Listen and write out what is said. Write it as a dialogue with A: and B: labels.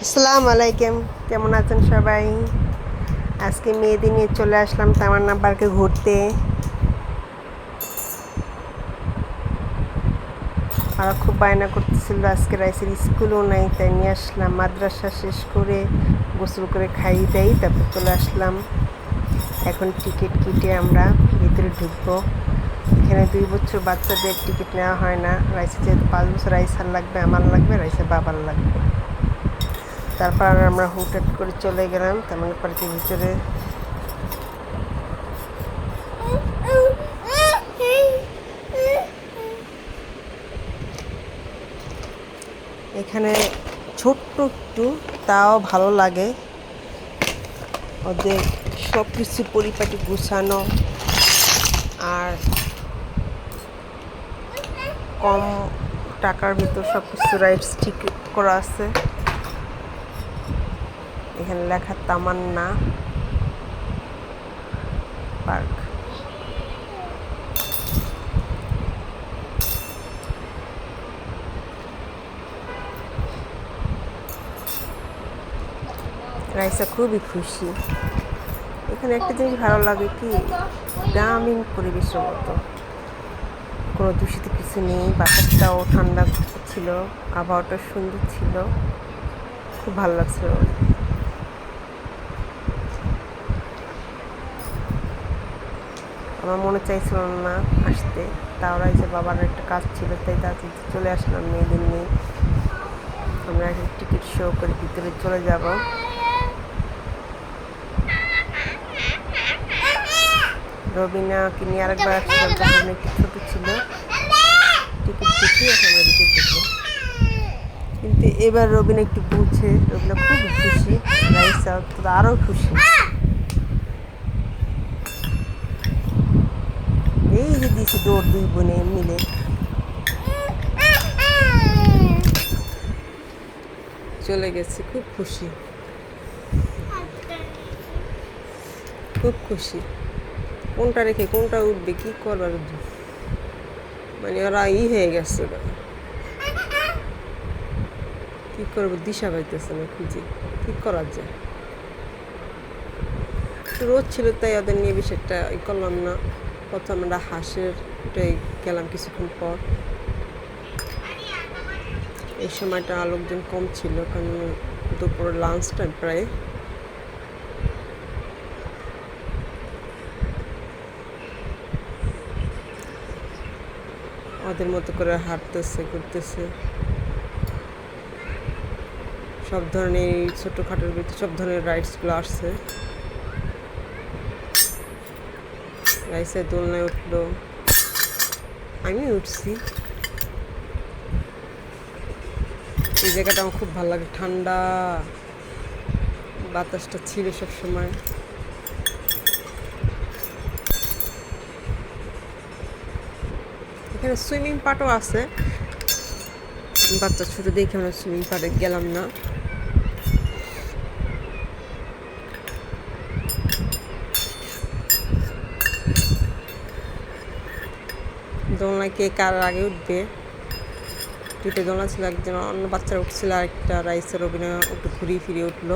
A: আসসালামু আলাইকুম, কেমন আছেন সবাই? আজকে মেয়েদের নিয়ে চলে আসলাম তামান্না পার্কে ঘুরতে। আর খুব বায়না করতেছিল, আজকে রাইসের স্কুলও নাই, তাই নিয়ে আসলাম। মাদ্রাসা শেষ করে গোসল করে খাইয়ে দেই, তারপর চলে আসলাম। এখন টিকিট কেটে আমরা ভিতরে ঢুকবো। এখানে 2 বছর বাচ্চাদের টিকিট নেওয়া হয় না। রাইসের যেহেতু 5 বছর, রাইসার লাগবে, আমার লাগবে, রাইসের বাবার লাগবে। তারপর আমরা হুটহাট করে চলে গেলাম তামান্না পার্কের ভিতরে। এখানে ছোট্ট একটু, তাও ভালো লাগে। ওদের সব কিছু পরিপাটি গুছানো, আর কম টাকার ভিতর সব কিছু রাইডস ঠিক করা আছে। এখানে লেখা তামান্না পার্ক। রাইসা খুবই খুশি। এখানে একটা জিনিস ভালো লাগে কি, গ্রামীণ পরিবেশের মতো, কোনো দূষিত কিছু নেই। বাতাসটাও ঠান্ডা ছিল, আবহাওয়াটা সুন্দর ছিল, খুব ভালো লাগছিল। আমার মনে চাইছিল না আসতে, তাও রাইসা বাবার একটা কাজ ছিল, তাই তাড়াতাড়ি চলে আসলাম মেয়েদের নিয়ে। আমরা এখন টিকিট শো করে ভিতরে চলে যাব। রবিনাকে নিয়ে আরেকবার আসছিলাম, তখন একটু ছোট ছিল। টিকিট দেখি এখন আমরা টিকিট দেখবো, কিন্তু এবার রবিনা একটু বুঝে, রবিনা খুব খুশি, রাইসা তো আরও খুশি। এই যে দিয়েছি দৌড়, 2 বোনে মিলে। চলে গেছে, খুব খুশি, খুব খুশি। কোনটা রেখে কোনটা উঠবে, কি করবার, মানে ওরা হয়ে গেছে, কি করবো, দিশা পাইতেছে না খুঁজে, কি করা যায়। রোদ ছিল তাই ওদের নিয়ে বেশি একটা করলাম না। প্রথম আমরা হাঁসের ওটাই গেলাম কিছুক্ষণ পর। এই সময়টা লোকজন কম ছিল, কারণ দুপুরের লাঞ্চ টাইম প্রায়। ওদের মতো করে হাঁটতেছে, ঘুরতেছে। সব ধরনের ছোটোখাটোর ভিতরে সব ধরনের রাইডসগুলো আসছে। রাইসের দোলনায় উঠলো, আমি উঠছি। এই জায়গাটা আমার খুব ভালো লাগে, ঠান্ডা বাতাসটা ছিল সব সময়। এখানে সুইমিং পার্কও আছে, বাচ্চা ছোট দেখে আমরা সুইমিং পার্কে গেলাম না। দোলনায় কে কার আগে উঠবে, 2টা দোলনা ছিল, একজন অন্য বাচ্চারা উঠছিল, আরেকটা রাইসের অভিনয় একটু ঘুরিয়ে ফিরিয়ে উঠলো।